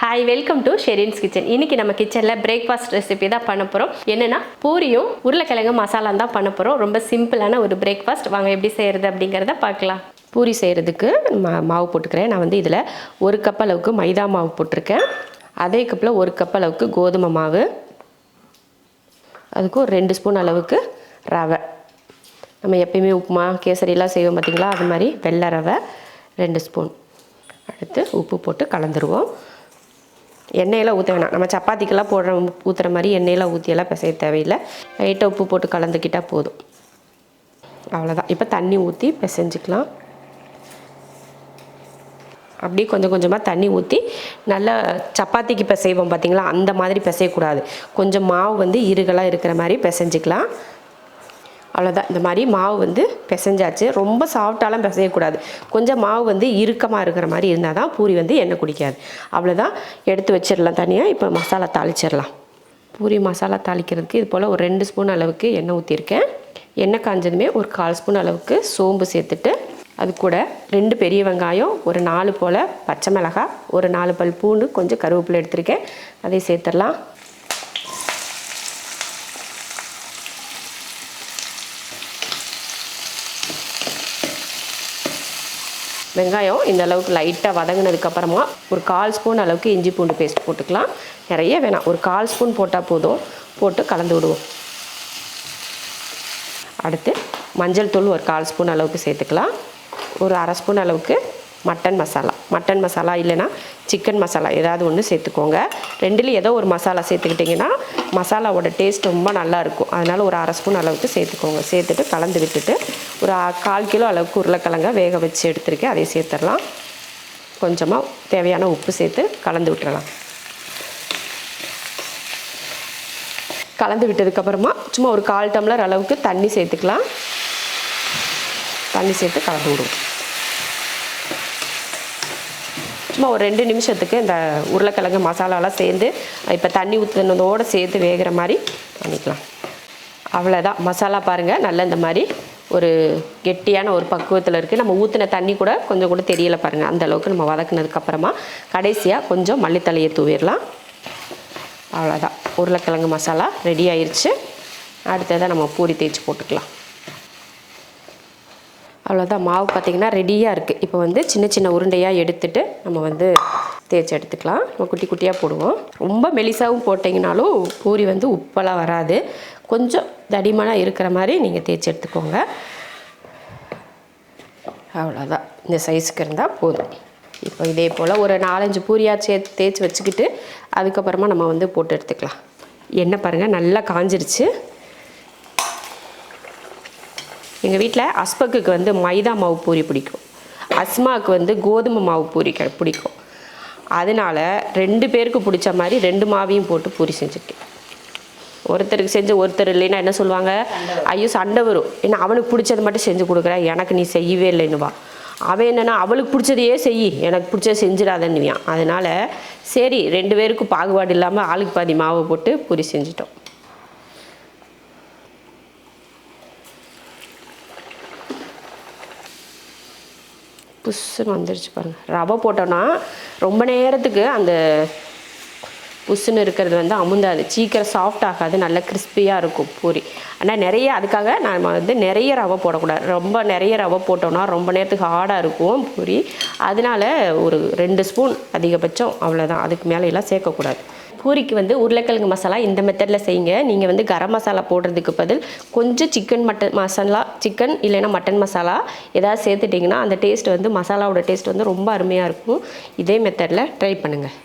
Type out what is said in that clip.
Hi, welcome to Sherin's kitchen. இன்னைக்கு நம்ம கிச்சனில் பிரேக்ஃபாஸ்ட் ரெசிபி தான் பண்ண போகிறோம். என்னென்னா பூரியும் உருளைக்கிழங்கு மசாலா தான் பண்ண போகிறோம். ரொம்ப சிம்பிளான ஒரு பிரேக்ஃபாஸ்ட். வாங்க எப்படி செய்கிறது அப்படிங்கிறத பார்க்கலாம். பூரி செய்கிறதுக்கு மாவு போட்டுக்கிறேன். நான் வந்து இதில் 1 கப் அளவுக்கு மைதா மாவு போட்டிருக்கேன். அதே கப்பில் 1 கப் அளவுக்கு கோதுமை மாவு, அதுக்கு ஒரு 2 ஸ்பூன் அளவுக்கு ரவை. நம்ம எப்பயுமே உப்புமா கேசரியெலாம் செய்வோம் பார்த்திங்களா, அது மாதிரி வெள்ளை ரவை 2 ஸ்பூன். அடுத்து உப்பு போட்டு கலந்துருவோம். எண்ணெயெல்லாம் ஊற்ற வேணாம். நம்ம சப்பாத்திக்கெல்லாம் ஊற்றுற மாதிரி எண்ணெயெல்லாம் ஊற்றியெல்லாம் பிசைய தேவையில்லை. லைட்டாக உப்பு போட்டு கலந்துக்கிட்டால் போதும். அவ்வளோதான். இப்போ தண்ணி ஊற்றி பிசைஞ்சிக்கலாம். அப்படியே கொஞ்சம் கொஞ்சமாக தண்ணி ஊற்றி நல்லா சப்பாத்திக்கு பிசைவோம் பார்த்திங்களா, அந்த மாதிரி பிசையக்கூடாது. கொஞ்சம் மாவு வந்து இருகலாக இருக்கிற மாதிரி பிசைஞ்சிக்கலாம். அவ்வளோதான். இந்த மாதிரி மாவு வந்து பிசைஞ்சாச்சு. ரொம்ப சாஃப்டாலாம் பிசையக்கூடாது. கொஞ்சம் மாவு வந்து இறுக்கமாக இருக்கிற மாதிரி இருந்தால் தான் பூரி வந்து எண்ணெய் குடிக்காது. அவ்வளோதான். எடுத்து வச்சிடலாம் தனியாக. இப்போ மசாலா தாளிச்சிடலாம். பூரி மசாலா தாளிக்கிறதுக்கு இது போல் ஒரு 2 ஸ்பூன் அளவுக்கு எண்ணெய் ஊற்றிருக்கேன். எண்ணெய் காஞ்சதுமே ஒரு 1/4 ஸ்பூன் அளவுக்கு சோம்பு சேர்த்துட்டு, அது கூட 2 பெரிய வெங்காயம், ஒரு 4 போல் பச்சை மிளகாய், ஒரு 4 பல் பூண்டு, கொஞ்சம் கருவேப்பிலை எடுத்திருக்கேன். அதை சேர்த்துடலாம். வெங்காயம் இந்த அளவுக்கு லைட்டாக வதங்கினதுக்கப்புறமா ஒரு 1/4 ஸ்பூன் அளவுக்கு இஞ்சி பூண்டு பேஸ்ட் போட்டுக்கலாம். நிறைய வேணாம், ஒரு 1/4 ஸ்பூன் போட்டால் போதும். போட்டு கலந்து விடுவோம். அடுத்து மஞ்சள் தூள் ஒரு 1/4 ஸ்பூன் அளவுக்கு சேர்த்துக்கலாம். ஒரு 1/2 ஸ்பூன் அளவுக்கு மட்டன் மசாலா இல்லைன்னா சிக்கன் மசாலா ஏதாவது ஒன்று சேர்த்துக்கோங்க. ரெண்டுலேயும் ஏதோ ஒரு மசாலா சேர்த்துக்கிட்டிங்கன்னா மசாலாவோட டேஸ்ட் ரொம்ப நல்லாயிருக்கும். அதனால் ஒரு 1/2 ஸ்பூன் அளவுக்கு சேர்த்துக்கோங்க. சேர்த்துட்டு கலந்து விட்டுட்டு ஒரு 1/4 கிலோ அளவுக்கு உருளைக்கிழங்க வேக வச்சு எடுத்துருக்கேன். அதை சேர்த்துடலாம். கொஞ்சமாக தேவையான உப்பு சேர்த்து கலந்து விட்டுறலாம். கலந்து விட்டதுக்கப்புறமா சும்மா ஒரு 1/4 டம்ளர் அளவுக்கு தண்ணி சேர்த்துக்கலாம். தண்ணி சேர்த்து கலந்து விடுவோம். சும்மா ஒரு 2 நிமிஷத்துக்கு இந்த உருளைக்கிழங்கு மசாலாலாம் சேர்ந்து இப்போ தண்ணி ஊற்றுனதோடு சேர்த்து வேகிற மாதிரி பண்ணிக்கலாம். அவ்வளோதான். மசாலா பாருங்கள், நல்ல இந்த மாதிரி ஒரு கெட்டியான ஒரு பக்குவத்தில் இருக்குது. நம்ம ஊற்றின தண்ணி கூட கொஞ்சம் கூட தெரியலை பாருங்கள். அந்தளவுக்கு நம்ம வதக்குனதுக்கப்புறமா கடைசியாக கொஞ்சம் மல்லித்தலையை தூவிடலாம். அவ்வளோதான். உருளைக்கிழங்கு மசாலா ரெடி ஆயிடுச்சு. அடுத்ததாக நம்ம பூரி தேய்ச்சி போட்டுக்கலாம். அவ்வளோதான். மாவு பார்த்திங்கன்னா ரெடியாக இருக்குது. இப்போ வந்து சின்ன சின்ன உருண்டையாக எடுத்துகிட்டு நம்ம வந்து தேய்ச்சி எடுத்துக்கலாம். நம்ம குட்டி குட்டியாக போடுவோம். ரொம்ப மெலிசாவும் போட்டிங்கனாலும் பூரி வந்து உப்பெல்லாம் வராது. கொஞ்சம் தடிமனாக இருக்கிற மாதிரி நீங்கள் தேய்ச்சி எடுத்துக்கோங்க. அவ்வளோதான். இந்த சைஸுக்கு இருந்தால் போதும். இப்போ இதே போல் ஒரு 4-5 பூரியாக தேய்ச்சி வச்சுக்கிட்டு அதுக்கப்புறமா நம்ம வந்து போட்டு எடுத்துக்கலாம். எண்ணெய் பாருங்கள் நல்லா காஞ்சிருச்சு. எங்கள் வீட்டில் அஸ்பக்குக்கு வந்து மைதா மாவு பூரி பிடிக்கும், அஸ்மாவுக்கு வந்து கோதுமை மாவு பூரி பிடிக்கும். அதனால் 2 பேருக்கு பிடிச்ச மாதிரி 2 மாவையும் போட்டு பூரி செஞ்சுருக்கேன். ஒருத்தருக்கு செஞ்சு ஒருத்தர் இல்லைன்னா என்ன சொல்லுவாங்க, ஐயோ சண்டை வரும். ஏன்னா அவனுக்கு பிடிச்சது மட்டும் செஞ்சு கொடுக்குறேன், எனக்கு நீ செய்யவே இல்லைன்னுவா. அவன் என்னென்னா அவளுக்கு பிடிச்சதையே செய், எனக்கு பிடிச்சத செஞ்சிடாதன்னுவான். அதனால் சரி 2 பேருக்கும் பாகுபாடு இல்லாமல் ஆளுக்கு பாதி மாவை போட்டு பூரி செஞ்சிட்டோம். புஷ்ஷுன்னு வந்துருச்சு பாருங்கள். ரவை போட்டோன்னா ரொம்ப நேரத்துக்கு அந்த புஷ்ஷுன்னு இருக்கிறது வந்து அமுந்தாது, சீக்கிரம் சாஃப்ட் ஆகாது, நல்லா கிறிஸ்பியாக இருக்கும் பூரி. ஆனால் நிறைய அதுக்காக நம்ம வந்து நிறைய ரவை போடக்கூடாது. ரொம்ப நிறைய ரவை போட்டோன்னா ரொம்ப நேரத்துக்கு ஹார்டாக இருக்கும் பூரி. அதனால் ஒரு 2 ஸ்பூன் அதிகபட்சம், அவ்வளோதான். அதுக்கு மேலே எல்லாம் சேர்க்கக்கூடாது. பூரிக்கு வந்து உருளைக்கிழங்கு மசாலா இந்த மெத்தடில் செய்யுங்க. நீங்கள் வந்து கரம் மசாலா போடுறதுக்கு பதில் கொஞ்சம் சிக்கன் இல்லைன்னா மட்டன் மசாலா ஏதாவது சேர்த்துட்டிங்கன்னா அந்த டேஸ்ட் வந்து மசாலாவோட டேஸ்ட் வந்து ரொம்ப அருமையாக இருக்கும். இதே மெத்தடில் ட்ரை பண்ணுங்கள்.